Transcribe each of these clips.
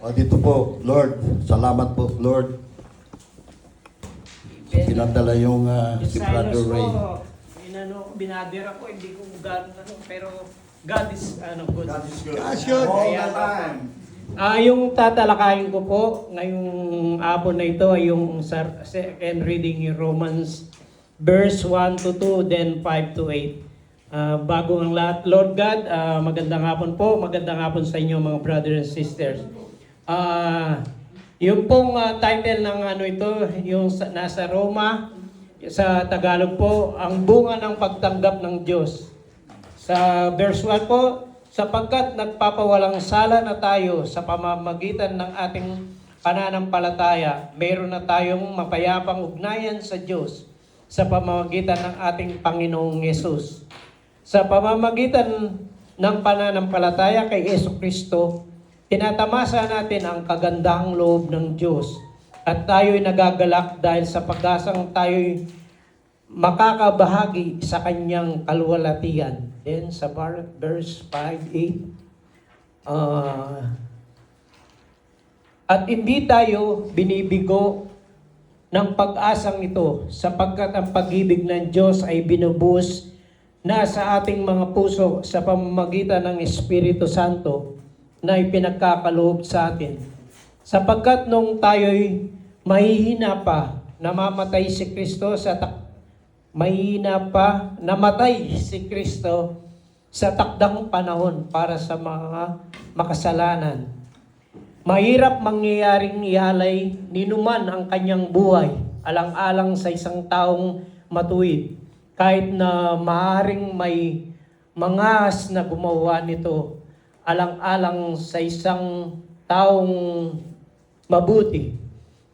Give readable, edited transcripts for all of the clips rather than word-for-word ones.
O dito po, Lord. Salamat po, Lord. Pinadala yung si Brother Ray. Binadir ako, hindi ko God, pero God is good. God is good. All Kaya, the time. yung tatalakayin ko po ngayong hapon na ito ay yung second reading yung Romans verse 1 to 2, then 5 to 8. Bago ang lahat, Lord God, magandang hapon po, magandang hapon sa inyo mga brothers and sisters. Yung pong title ng ito, yung nasa Roma, sa Tagalog po, ang bunga ng pagtanggap ng Diyos. Sa verse 1 po, sapagkat nagpapawalang sala na tayo sa pamamagitan ng ating pananampalataya, mayroon na tayong mapayapang ugnayan sa Diyos sa pamamagitan ng ating Panginoong Yesus. Sa pamamagitan ng pananampalataya kay Jesucristo, tinatamasa natin ang kagandahang loob ng Diyos at tayo'y nagagalak dahil sa pag-asang tayo'y makakabahagi sa kanyang kaluwalhatian. Then sa verse 5-8, at hindi tayo binibigo ng pag-asang ito sapagkat ang pag-ibig ng Diyos ay binubuhos na sa ating mga puso sa pamamagitan ng Espiritu Santo na ipinagkakaloob sa atin. Sapagkat nung tayo'y mahihina pa, namatay si Kristo sa takdang panahon para sa mga makasalanan. Mahirap mangyayaring ihalay ninuman ang kanyang buhay, alang-alang sa isang taong matuwid, kahit na maaaring may mangas na gumawa nito, alang-alang sa isang taong mabuti.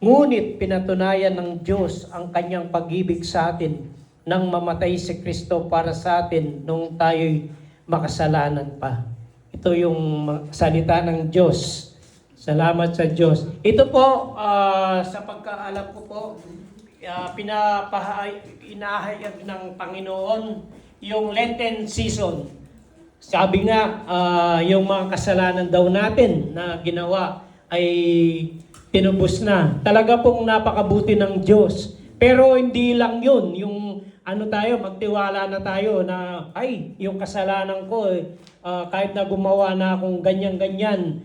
Ngunit pinatunayan ng Diyos ang kanyang pag-ibig sa atin nang mamatay si Kristo para sa atin nung tayo'y makasalanan pa. Ito yung salita ng Diyos. Salamat sa Diyos. Ito po, sa pagkaalam ko po, inahayag ng Panginoon yung Lenten season. Sabi nga, yung mga kasalanan daw natin na ginawa ay tinubos na. Talaga pong napakabuti ng Diyos. Pero hindi lang yun. Yung magtiwala na tayo na, yung kasalanan ko, kahit na gumawa na akong ganyan-ganyan,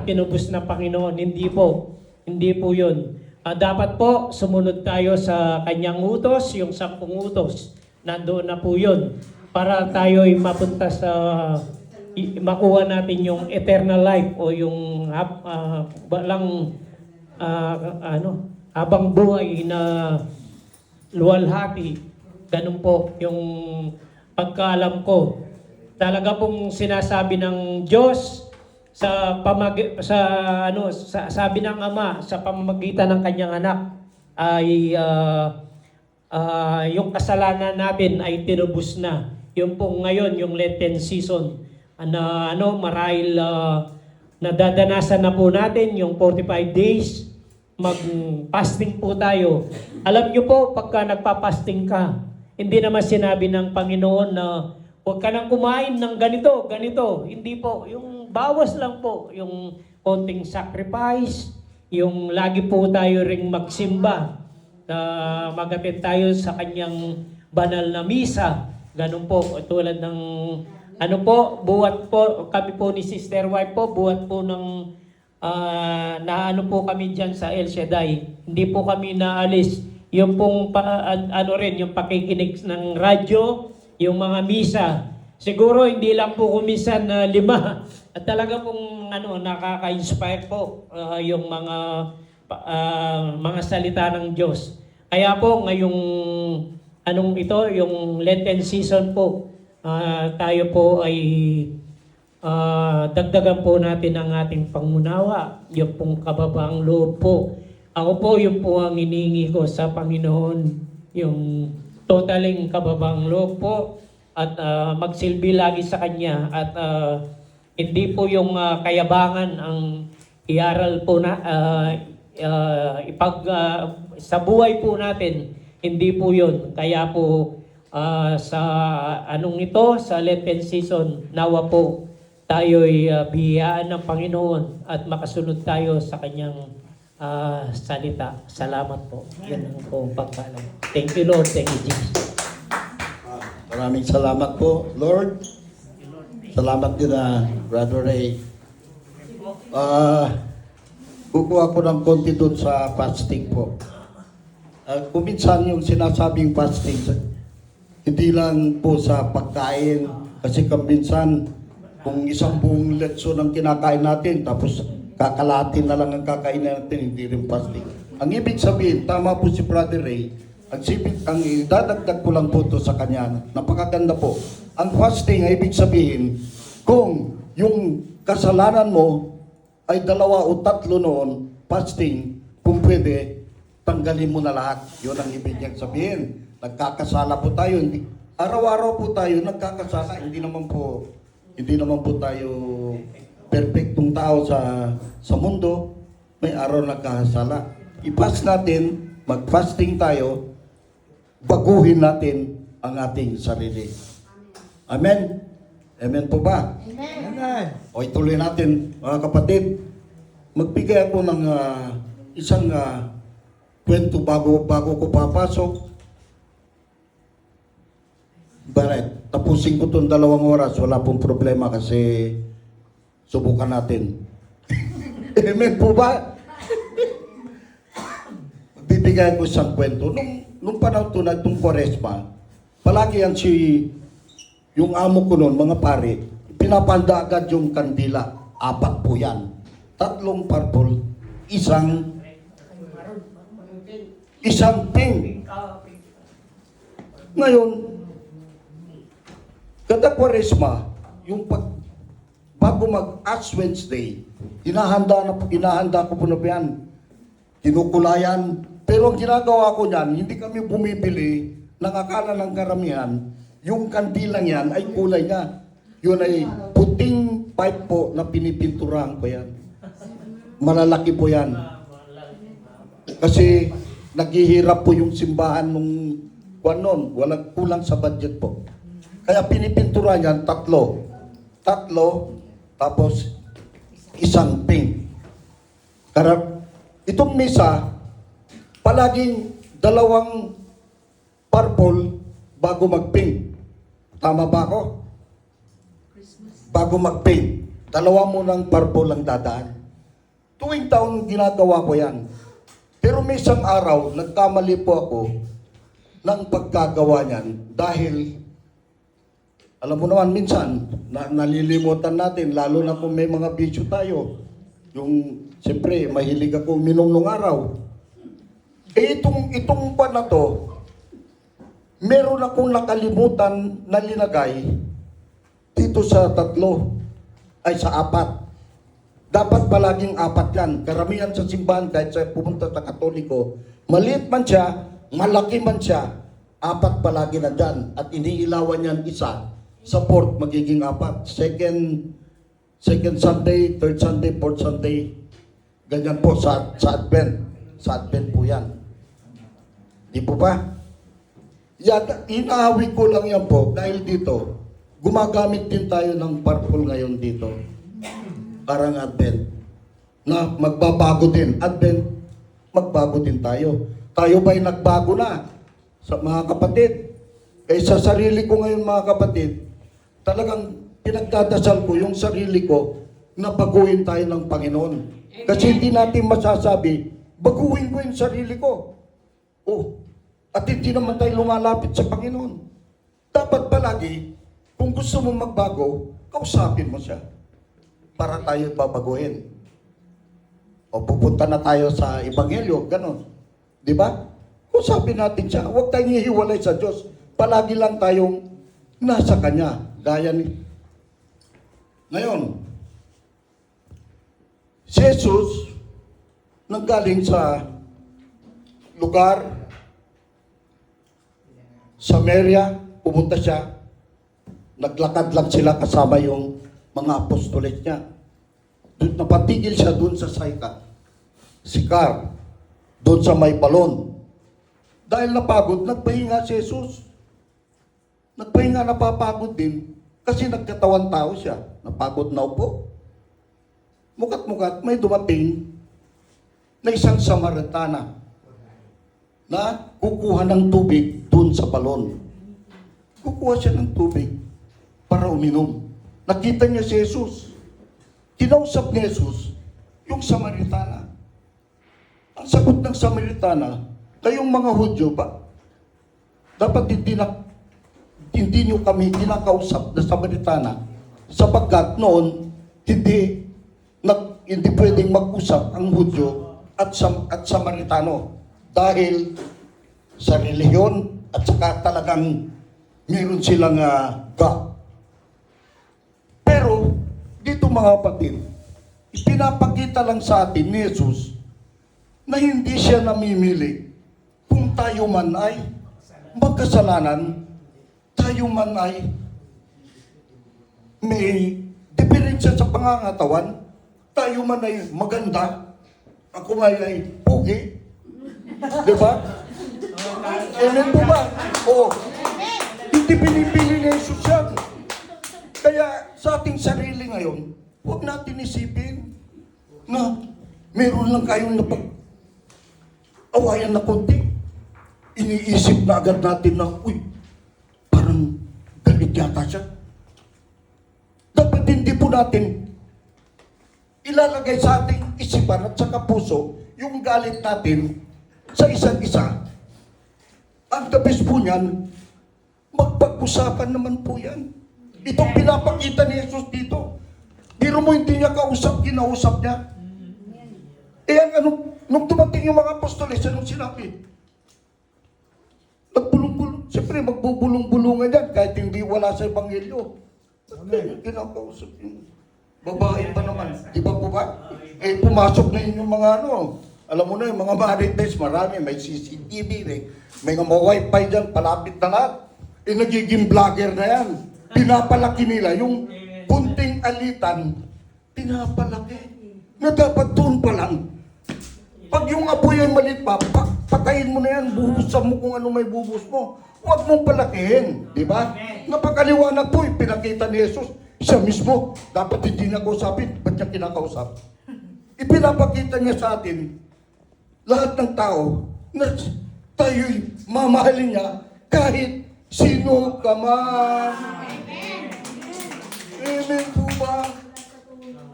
tinubos na Panginoon. Hindi po. Hindi po yun. Dapat po, sumunod tayo sa kanyang utos, yung 10 utos. Nandoon na po yun. Para tayo'y mapunta sa makuha natin yung eternal life o yung habang buhay na luwalhati. Ganun po yung pagkaalam ko. Talaga pong sinasabi ng Diyos sabi ng Ama sa pamamagitan ng kanyang anak ay yung kasalanan natin ay tinubos na. Yung po ngayon, yung Lenten season na marahil nadadanasan na po natin yung 45 days, mag-fasting po tayo. Alam nyo po, pagka nagpa-fasting ka, hindi naman sinabi ng Panginoon na huwag ka nang kumain ng ganito. Hindi po. Yung bawas lang po. Yung konting sacrifice, yung lagi po tayo ring magsimba, mag-attend tayo sa kanyang banal na misa. Ganun po. Tulad ng buhat po, kami po ni Sister Wife po, buhat po ng po kami dyan sa El Shaddai. Hindi po kami naalis. Yung pong yung pakikinig ng radyo, yung mga misa. Siguro hindi lang po kumisan na 5. At talaga pong nakaka-inspire po yung mga salita ng Diyos. Kaya po ngayong yung Lenten season po, tayo po ay dagdagan po natin ang ating pangunawa, yung pong kababaang loob po. Ako po, yung po ang hinihingi ko sa Panginoon, yung totaling kababaang loob po at magsilbi lagi sa Kanya at hindi po yung kayabangan ang iaral po na sa buhay po natin, hindi po yun. Kaya po sa sa Lenten season, nawa po tayo'y biyayaan ng Panginoon at makasunod tayo sa kanyang salita. Salamat po. Yan ang po pagpala. Thank you, Lord. Thank you, Jesus. Maraming salamat po, Lord. Salamat din na Brother Ray. Kukuha ko ng konti doon sa fasting po. Kung minsan yung sinasabing fasting, hindi lang po sa pagkain, kasi minsan kung isang buong leksyon ang kinakain natin, tapos kakalatin na lang ang kakain natin, hindi rin fasting. Ang ibig sabihin, tama po si Brother Ray, ang idadagdag ko lang po ito sa kanya, napakaganda po. Ang fasting ay ibig sabihin, kung yung kasalanan mo ay 2 o 3 noon, fasting, kung pwede, tanggalin mo na lahat. Yun ang ibig niyang sabihin. Nagkakasala po tayo. Araw-araw po tayo nagkakasala. Hindi naman po tayo perfectong tao sa mundo. May araw nagkakasala. I-fast natin, mag-fasting tayo, baguhin natin ang ating sarili. Amen? Amen po ba? Amen. O ituloy natin, mga kapatid. Magbigay ako ng isang kwento bago ko papasok. Baret, tapusin ko itong 2 oras, wala pong problema kasi subukan natin. Amen po ba? Magbibigay ko isang kwento. Nung panahon to na itong Quaresma, palagi yan yung amo ko noon, mga pare, pinapanda agad yung kandila. 4 po yan. 3 purple, isang pink. Ngayon, kada Quaresma, bago mag-Ash Wednesday, inahanda ko po na yan. Kinukulayan. Pero ang ginagawa ko niyan, hindi kami bumibili ng akala ng karamihan, yung kandilang yan ay kulay nga. Yun ay puting pipe po na pinipinturahan ko yan. Malalaki po yan. Kasi naghihirap po yung simbahan nung noon. Walang kulang sa budget po. Kaya pinipinturahan yan, 3. 3, tapos isang pink. Itong misa, palaging 2 purple bago mag-pink. Tama ba ako? Bago mag-pink. 2 munang purple ang dadaan. Tuwing taon ginagawa ko yan. Pero may isang araw, nagkamali po ako ng pagkagawa niyan dahil, alam mo naman minsan, nalilimutan natin, lalo na kung may mga bisyo tayo. Siyempre, mahilig ako uminom nung araw. Itong pan na to, meron akong nakalimutan na linagay dito sa 3, ay sa 4. Dapat palaging 4 yan. Karamihan sa simbahan, kahit sa pumunta sa Katoliko, maliit man siya, malaki man siya, 4 palagi na dyan. At iniilawan yan isa. Sa 4, magiging 4. Second Sunday, third Sunday, fourth Sunday. Ganyan po sa Advent. Sa Advent po yan. Di po ba? Yan, inaawit ko lang yan po dahil dito, gumagamit din tayo ng purple ngayon dito. Parang Advent. Na magbabago din. Advent, magbago din tayo. Tayo ba'y nagbago na? Sa mga kapatid. Kaya sa sarili ko ngayon mga kapatid, talagang pinagdadasal ko yung sarili ko na baguhin tayo ng Panginoon. Kasi hindi natin masasabi, baguhin ko yung sarili ko. At hindi naman tayo lumalapit sa Panginoon. Dapat palagi, kung gusto mo magbago, kausapin mo siya para tayo babaguhin. O pupunta na tayo sa Ebanghelyo, gano'n. Di ba? Kausapin natin siya. Huwag tayong hihiwalay sa Diyos. Palagi lang tayong nasa Kanya. Gaya ni... Ngayon, si Jesus nanggaling sa lugar Samaria, pumunta siya, naglakad lang sila kasama yung mga apostoles niya. Napatigil siya doon sa Sikar, doon sa may balon. Dahil napagod, nagpahinga si Jesus. Nagpahinga, napapagod din. Kasi nagkatawan tao siya. Napagod na upo. Mukat-mukat, may dumating na isang Samaritana na kukuha ng tubig doon sa balon. Kukuha siya ng tubig para uminom. Nakita niya si Jesus. Kinausap ni Jesus yung Samaritana. Ang sagot ng Samaritana, kayong mga Hudyo ba? Dapat hindi niyo kami kinakausap na Samaritana sapagkat noon hindi pwedeng mag-usap ang Hudyo at Samaritano dahil sa relihiyon at saka talagang meron silang God. Pero dito mga kapatid, ipinapakita lang sa atin ni Jesus na hindi siya namimili kung tayo man ay magkasalanan, tayo man ay may diferensya sa pangangatawan, tayo man ay maganda, ako man ay pugi. Diba? Amen po ba? Oo. Hindi pinipili ni Jesus yan. Kaya sa ating sarili ngayon, huwag natin isipin na meron lang kayong napag-awayan na konti. Iniisip na agad natin na, uy, parang galit yata siya. Dapat hindi po natin ilalagay sa ating isipan at saka puso yung galit natin sa isa't isa. Ang tabis po niyan, magpag-usapan naman po yan. Itong pinapakita ni Jesus dito. Biro mo hindi niya kinausap niya. Nung dumating yung mga apostoles, anong sinabi? Nagbulong-bulong. Siyempre, magbubulong-bulungan yan kahit hindi wala sa Ebanghelyo. Kinakausap yung babae pa naman. Di ba po ba? Pumasok na yun yung mga alam mo na yung mga marites, marami, may CCTV, may mga wifi dyan, palapit na lahat. Nagiging vlogger na yan. Pinapalaki nila yung kunting alitan, pinapalaki. Na dapat doon pa lang. Pag yung apoy ay malit pa, patayin mo na yan, buhusan mo kung ano may buhus mo. Huwag mong palakihin, di ba? Napakaliwanag po, pinakita ni Jesus. Siya mismo, dapat hindi niya kausapin. Ba't niya kinakausap? Ipinapakita niya sa atin, lahat ng tao, na tayo'y mamahalin niya kahit sino ka man. Amen po ba?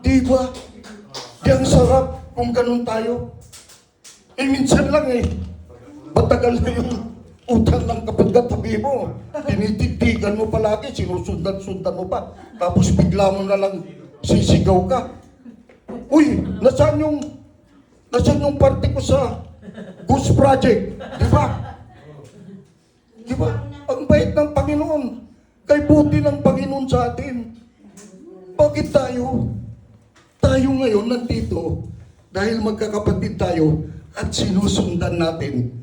Di ba? Di ang sarap kung ganun tayo. Minsan lang matagal na yung utang ng kapagkatabi mo. Tinititigan mo palagi, sinusundan-sundan mo pa. Tapos bigla mo na lang sisigaw ka. Uy, nasaan yung party ko sa Goose Project? Di ba? Di ba? Ang bait ng Panginoon. Kay buti ng Panginoon sa atin. Bakit tayo ngayon nandito dahil magkakapatid tayo at sinusundan natin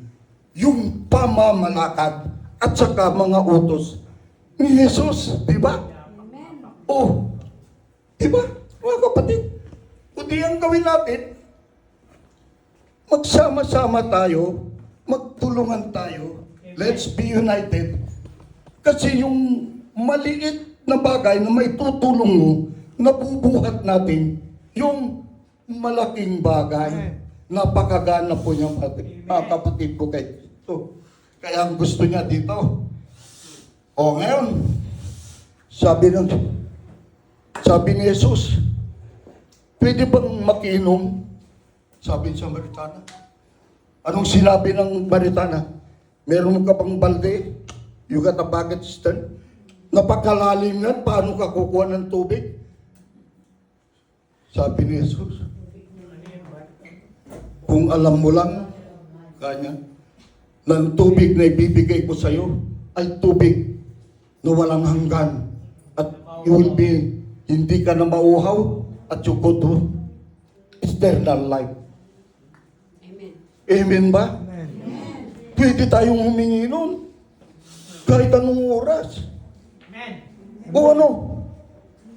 yung pamamalakad at saka mga utos ni Jesus, di ba? Oh, di ba? Mga kapatid, kundi ang gawin natin, magsama-sama tayo, magtulungan tayo, let's be united. Kasi yung maliit na bagay na may tutulong mo, nabubuhat natin yung malaking bagay. Napakagana po niya kapatid ko kay ito. Kaya ang gusto niya dito. O ngayon, sabi ni Jesus, pwede bang makiinom? Sabi sa Samaritana. Anong sinabi ng Samaritana? Meron ka bang balde? You got a bucket cistern? Napakalalim yan, paano ka kukuha ng tubig? Sabi ni Jesus, kung alam mo lang, kanya, ng tubig na ibibigay ko sa iyo ay tubig na walang hanggan. At you will be, hindi ka na mauhaw at you go to eternal life. Amen. Amen ba? Amen. Pwede tayong humingi nun. Kahit anong oras. Amen. O ano?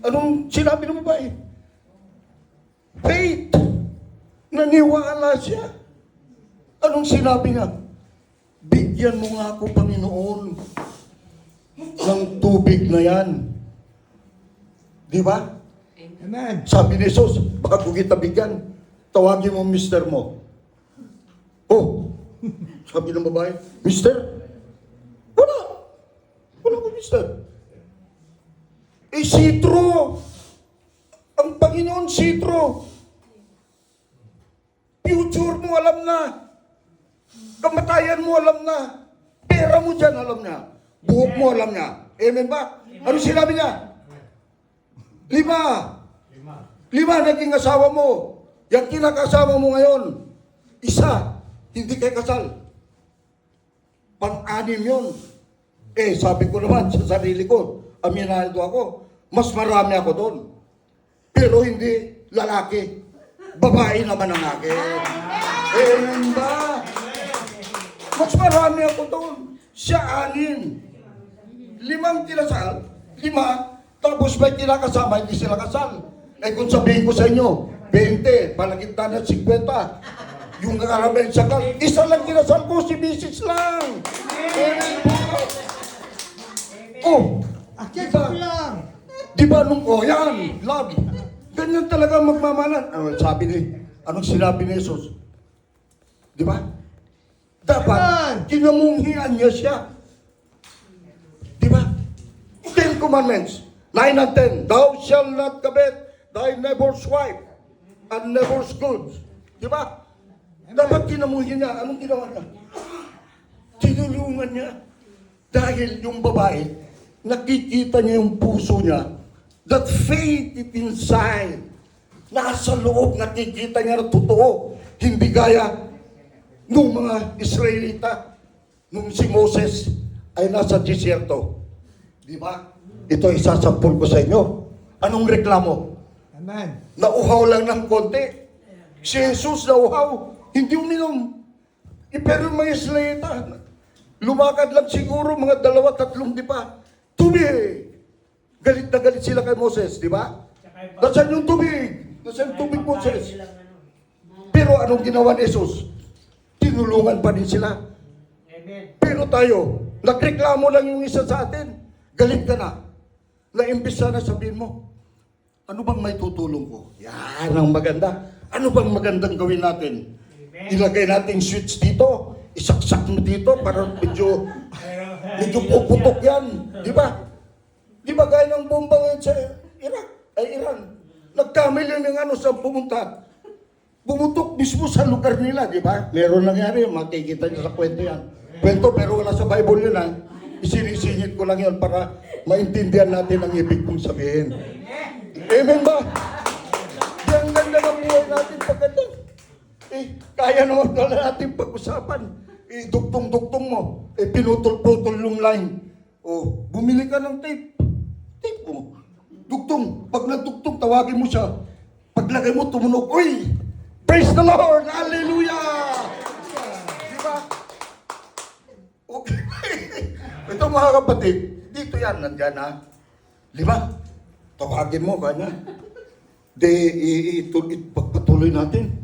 Anong sinabi ng babae? Faith. Naniwala siya. Anong sinabi niya? Bigyan mo nga ako, Panginoon, ng tubig na yan. Di ba? Amen. Sabi ni Jesus, bago kita bigyan, tawagin mo mister mo. Oh, sabi ng babae, mister? Wala. Wala ko mister. Eh, sitro. Ang Panginoon, sitro. Future mo, alam na. Kamatayan mo, alam na. Pera mo dyan, alam na. Buhok mo, alam na. Amen ba? Ano sinabi niya? 5 naging asawa mo. Yung kinakasama mo ngayon, isa, hindi kayo kasal. Pang-anim yun. Eh, sabi ko naman sa sarili ko, aminado ako, mas marami ako doon. Pero hindi lalaki. Babae naman ang akin. Amen ba? Mas marami ako doon. Siya 6. 5 kinasal, 5, tapos may kinakasama, hindi sila kasal. Eh kung sabihin ko sa inyo, 20, palagitna ng 50, yung karamihan sa kasal, isa lang kinasal ko, si Mrs. lang. Amen po. Oh, Akit ko lang. di ba nung, oh yan, love. Ganyan talaga magmamalan. Ano sabi ni, anong sinabi ni Jesus? Di ba? Dapat, kinamunghian niya siya. Di ba? 10 commandments. 9 and 10. Thou shalt not covet thy neighbor's wife and neighbor's goods. Di ba? Dapat kinamunghian niya. Anong ginawa niya? Tinulungan niya. Dahil yung babae, nakikita niya yung puso niya. That faith is inside. Nasa loob, nakikita niya na totoo. Hindi gaya nung mga Israelita, nung si Moses ay nasa disyerto. Di ba? Ito isasampul ko sa inyo. Anong reklamo? Amen. Nauhaw lang ng konti. Si Jesus nauhaw, hindi uminom. Pero yung mga Israelita, lumakad lang siguro mga 2-3 di ba? Tubig! Galit na galit sila kay Moses, di ba? Nasaan yung tubig? Nasaan yung tubig, Moses? Pero anong ginawa ni Jesus? Tinulungan pa din sila. Pero tayo, nagreklamo lang yung isa sa atin. Galit ka na. Na imbis sana sabihin mo, ano bang may tutulong ko? Yan ang maganda. Ano bang magandang gawin natin? Ilagay natin switch dito. Isaksak mo dito para medyo puputok yan. Di ba? Di ba gaya ng bomba ngayon sa Iran? Nagkamali lang ng saan pumunta. Bumutok mismo sa lugar nila, di ba? Meron nangyari, makikita niyo sa kwento yan. Kwento pero wala sa Bible yun ha. Isinisingit ko lang yan para maintindihan natin ang ibig kong sabihin. Amen ba? Di ang ganda ng buhay natin pagkata. Kaya naman wala natin pag-usapan. Duktong-duktong mo. Pinutol-putol yung line. Bumili ka ng tape. Tape mo. Duktong. Pag nagduktong, tawagin mo siya. Paglagay mo, tumunog. Uy! Praise the Lord! Hallelujah! Di ba? Okay. Ito mga kapatid, dito yan, nandyan ha. 5, tawagin mo kanya. Pagpatuloy natin.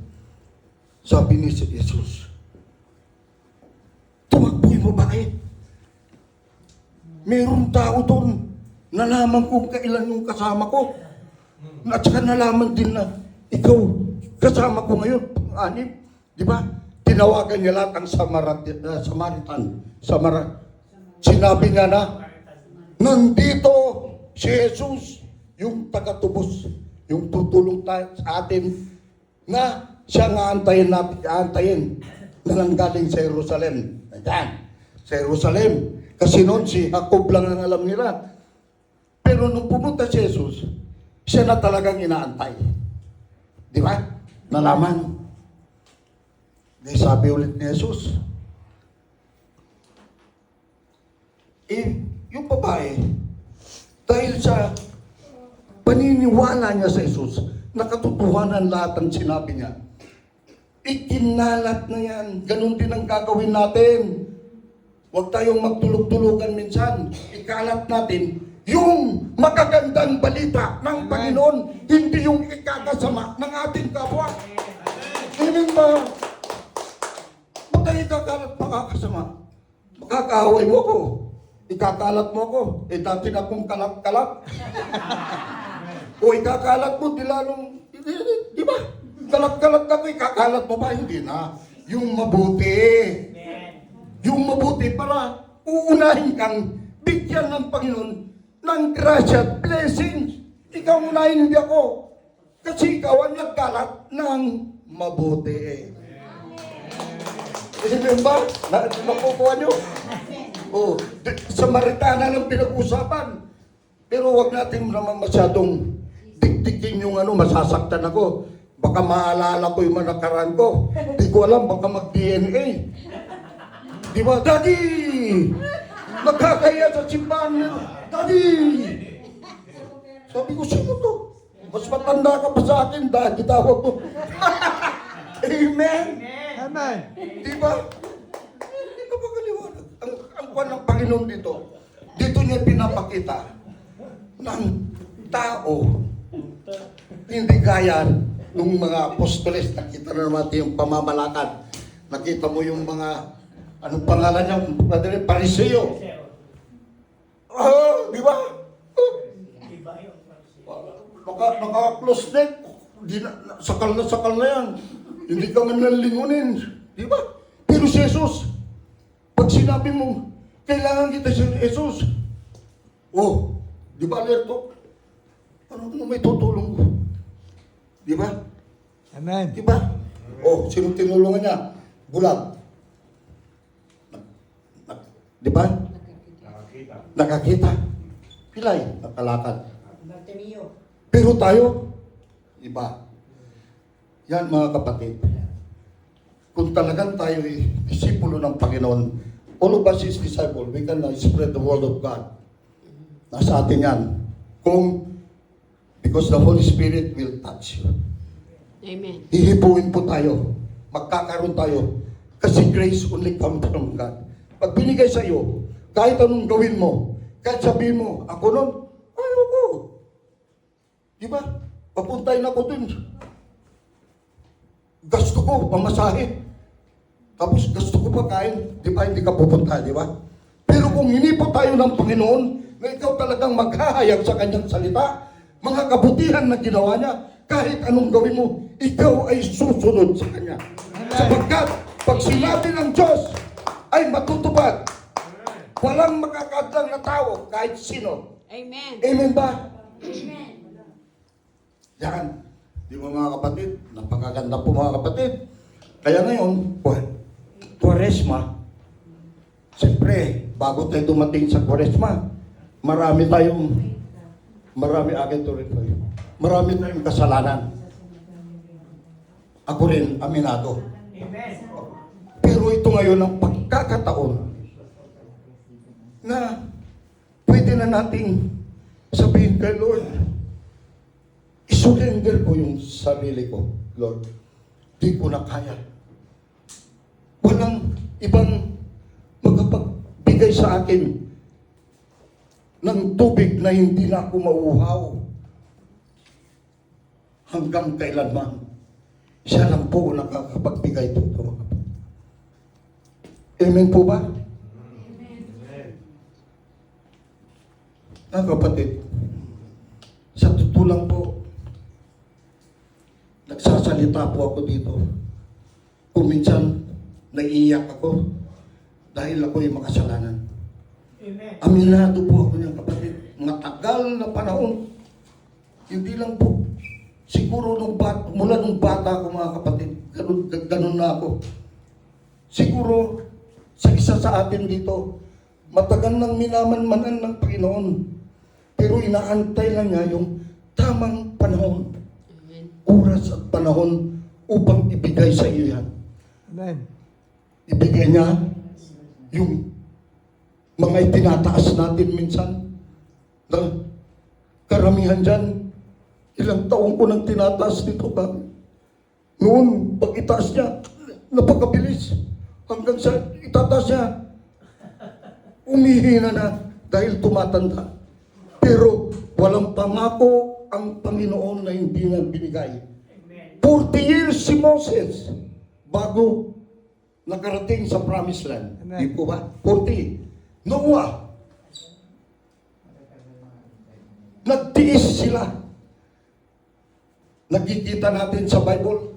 Sabi ni Jesus, tumakbo yung babae. Merong tao doon. Nalaman kung kailan yung kasama ko. At saka nalaman din na ikaw, kasama ko ngayon, pang-anim. Di ba? Tinawagan niya lahat ang Samaritan. Sinabi niya na, nandito si Jesus, yung taga-tubos, yung tutulong sa atin, na siya nga aantayin na nanggaling sa Jerusalem. Ayan, sa Jerusalem. Kasi noon si Jacob lang ang alam nila. Pero nung pumunta si Jesus, siya na talagang inaantay. Di ba? Nalaman. Di sabi ulit ni Jesus, yung babae, dahil sa paniniwala niya sa Jesus, nakatotohanan lahat ang sinabi niya. Ikinalat na yan. Ganun din ang gagawin natin. Huwag tayong magtulog-tulugan minsan. Ikalat natin yung magagandang balita ng Panginoon, hindi yung ikakasama ng ating kapwa. Amen ba? Ba't tayo ikakalat makakasama? Makakaaway mo ko. Ikakalat mo ko. Dati na akong kalap-kalap. O ikakalat mo, di lalong, di ba? Kalat-kalat ako, ikakalat mo ba? Hindi na. Yung mabuti. Yung mabuti para uunahin kang bigyan ng Panginoon ng grasya at blessings. Ikaw unahin, hindi ako. Kasi ikaw ang nagkalat ng mabuti. Kasi ba? Nakukuha nyo? Oh, Samaritana ng pinag-usapan. Pero wag natin naman masyadong dikdikin yung masasaktan ako. Baka maalala ko yung mga nakaraan ko. Di ko alam, baka mag-DNA. Di ba? Daddy! Nagkakaya sa simbahan. Daddy! Sabi ko, sino to? Mas matanda ka pa sa akin, dahil tawag ko. Amen! Amen. Di ba? Hindi ka ba kaliwanag? Ang kwan ng Panginoon dito niya pinapakita ng tao. Hindi gaya nung mga apostoles. Nakita na naman yung pamamalakad. Nakita mo yung mga, anong pangalan niya? Pariseo. Di ba? Naka-close neck. Sakal na yan. Hindi ka man nalingunin. Di ba? Pero si Jesus, pag sinabi mo, kailangan kita si Jesus. Oh, di ba, Lerto? Ano may tutulong ko? Di ba? Amen. Di ba? Oh, sino tinulungan niya? Bulag. Di ba? Nakakita. Pilay, nakalakad. Pero tayo, iba. Yan mga kapatid. Kung talagang tayo ay disipulo ng Panginoon, all of us is disciple, we can spread the word of God. Nasa atin yan. Because the Holy Spirit will touch you. Amen. Hihipuin po tayo. Magkakaroon tayo. Kasi grace only comes from God. Pag binigay sa iyo, kahit anong gawin mo, kahit sabihin mo, ako nun, ayoko. Di ba? Papuntahin ako dun. Gasto ko, pamasahe. Tapos gasto ko pa kain. Di ba? Hindi ka pupunta, di ba? Pero kung hindi po tayo ng Panginoon, na ikaw talagang maghahayag sa kanyang salita, mga kabutihan na ginawa niya, kahit anong gawin mo, ikaw ay susunod sa kanya. Sapagkat, pag sinabi ng Diyos, ay matutupad. Walang makakadlang na tao, kahit sino. Amen. Amen ba? Amen. Yan. Di ba mga kapatid? Napakaganda po mga kapatid. Kaya ngayon, Quaresma, siyempre, bago tayo dumating sa Quaresma, marami tayong kasalanan. Ako rin, aminado. Pero ito ngayon ang pagkakataon na pwede na nating sabihin kay Lord, isurrender ko yung sarili ko, Lord. Di ko na kaya. Walang ibang magapagbigay sa akin ng tubig na hindi na ako mauuhaw. Hanggang kailanman. Siya lang po nakakapagbigay dito. Amen po ba? Amen. Kapatid, sa totoo lang po, nagsasalita po ako dito. Kung minsan, naiiyak ako dahil ako yung makasalanan. Amen. Aminado po ako niyan, kapatid. Matagal na panahon. Hindi lang po. Siguro mula nung bata ako mga kapatid, ganun na ako. Siguro, sa isa sa atin dito, matagal nang minamanmanan ng Panginoon. Pero inaantay lang niya yung tamang panahon. Amen. Oras at panahon upang ibigay sa iyo yan. Amen. Ibigay niya yung mga itinataas natin minsan na karamihan dyan, ilang taong ko nang tinataas nito ba? Noon, pag itaas niya, napakabilis. Hanggang sa itataas niya, umihina na dahil tumatanda. Pero walang pangako ang Panginoon na hindi niya binigay. 40 years si Moses bago nakarating sa Promised Land. Amen. Di po ba? 40. Noah. Nagtiis sila. Nakikita natin sa Bible,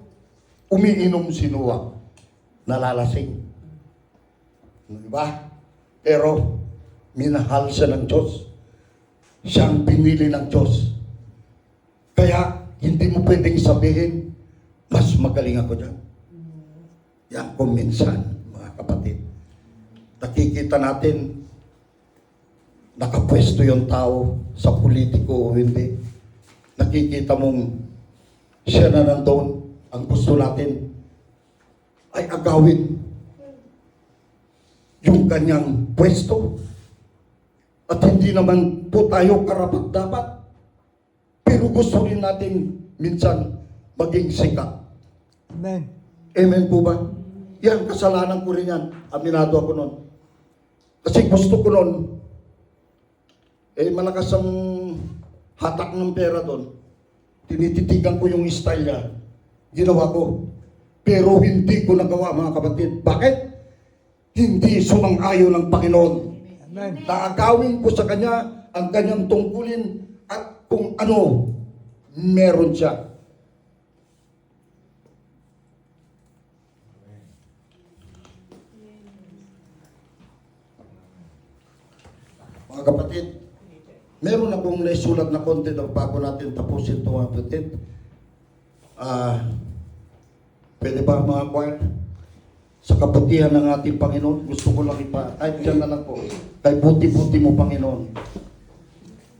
umiinom si Noah, nalalasing. Diba? Pero, minahal siya ng Diyos. Siyang pinili ng Diyos. Kaya, hindi mo pwedeng sabihin, mas magaling ako dyan. Yan kung minsan, mga kapatid. Nakikita natin, nakapwesto yung tao sa politiko o hindi. Nakikita mong siya na nandoon. Ang gusto natin ay agawin yung kanyang pwesto. At hindi naman po tayo karapat-dapat. Pero gusto rin natin minsan maging sikat. Amen. Amen po ba? Yan, kasalanan ko rin yan. Aminado ako nun. Kasi gusto ko nun, malakas ang hatak ng pera doon. Tinititigan ko yung style niya. Ginawa ko. Pero hindi ko nagawa, mga kapatid. Bakit? Hindi sumang-ayon ng Panginoon. Amen. Naagawin ko sa Kanya ang Kanyang tungkulin at kung ano meron siya. Mga kapatid, meron akong naisulat na konti daw bago natin tapusin ito, mga kapatid. Pwede ba mga choir? Sa kabutihan ng ating Panginoon, gusto ko lang kahit dyan na lang po, kay buti-buti mo Panginoon.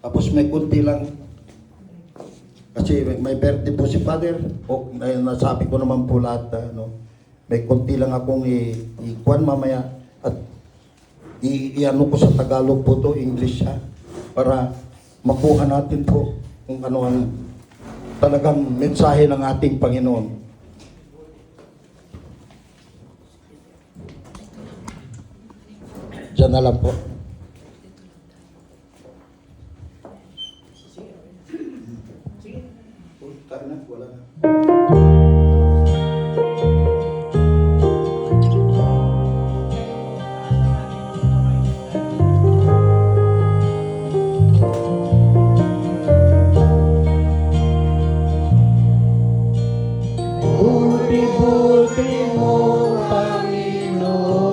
Tapos may kunti lang, kasi may birthday po si Father, o nasabi ko naman po lahat, may kunti lang akong ikuan mamaya, at iano ko sa Tagalog po to, English siya, para makuha natin po kung ano ang talagang mensahe ng ating Panginoon. Diyan na lang po. Wala na. Buti-buti mo, Panginoon.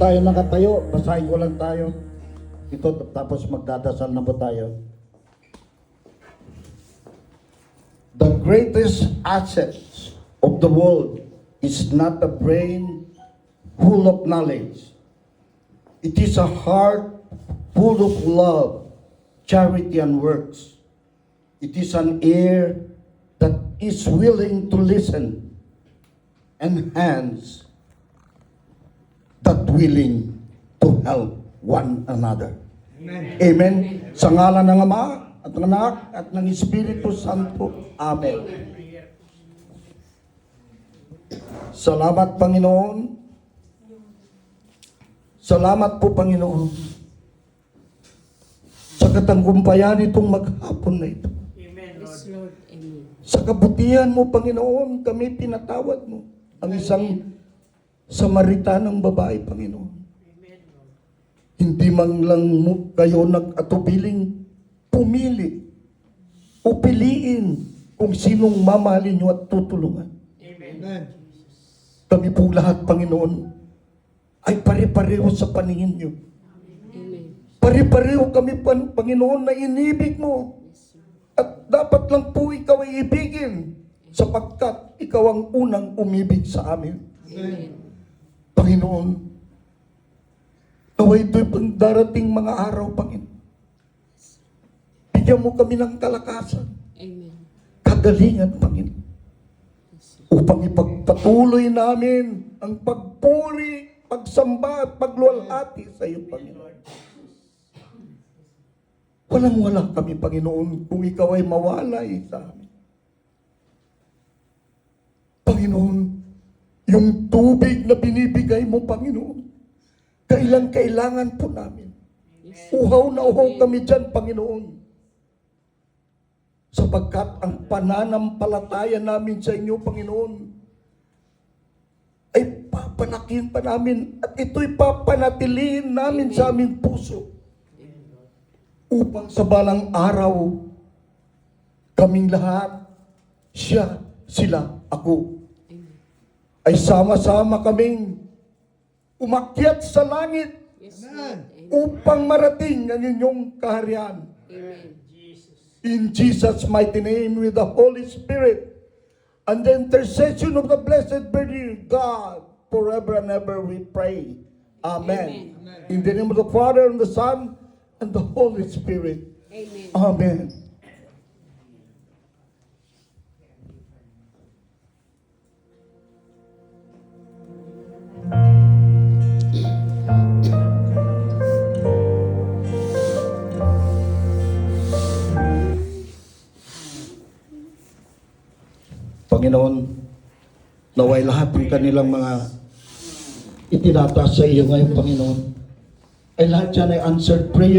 tayo nakatayo, basahin ko lang tayo. Ito, tapos magdadasal na po tayo. The greatest assets of the world is not a brain full of knowledge. It is a heart full of love, charity, and works. It is an ear that is willing to listen, and hands that willing to help one another. Amen. Amen. Sa ngalan ng Ama at ng Anak at ng Espiritu Santo. Amen. Salamat, Panginoon. Salamat po, Panginoon, sa katanggumpayan itong maghapon na ito. Yes, Lord. Amen. Sa kabutihan mo, Panginoon, kami pinatawad mo ang isang Samaritanang babae, Panginoon. Hindi man lang mo kayo nag-atubiling pumili o piliin kung sinong mamahalin nyo at tutulungan. Amen. Kami po lahat, Panginoon, ay pare-pareho sa paningin nyo. Amen. Pare-pareho kami, Panginoon, na inibig mo. At dapat lang po ikaw ay ibigin sapagkat ikaw ang unang umibig sa amin. Amen. Panginoon, naway ito'y pang darating mga araw, Panginoon. Bigyan mo kami ng kalakasan, Amen. kagalingan, Panginoon, upang ipagpatuloy namin ang pagpuri, pagsamba at pagluwalhati sa iyo, Panginoon. Walang-wala kami, Panginoon, kung ikaw ay mawalay sa amin. Panginoon, yung tubig na binibigay mo, Panginoon, kailangan po namin. Uhaw na uhaw kami dyan, Panginoon. Sapagkat ang pananampalataya namin sa inyo, Panginoon, ay papanakin pa namin at ito'y papanatilihin namin sa aming puso. Upang sa balang araw, kaming lahat, siya, sila, ako, ay sama-sama kaming umakyat sa langit Yes, Amen. Lord. Amen. upang marating ang inyong kaharian. Amen. In Jesus' mighty name, with the Holy Spirit and the intercession of the Blessed Virgin God, forever and ever we pray. Amen. In the name of the Father, and the Son, and the Holy Spirit. Amen. Amen. Panginoon, naway lahat ng kanilang mga itinataas sa iyo ngayon, Panginoon, ay lahat yan ay answered prayer.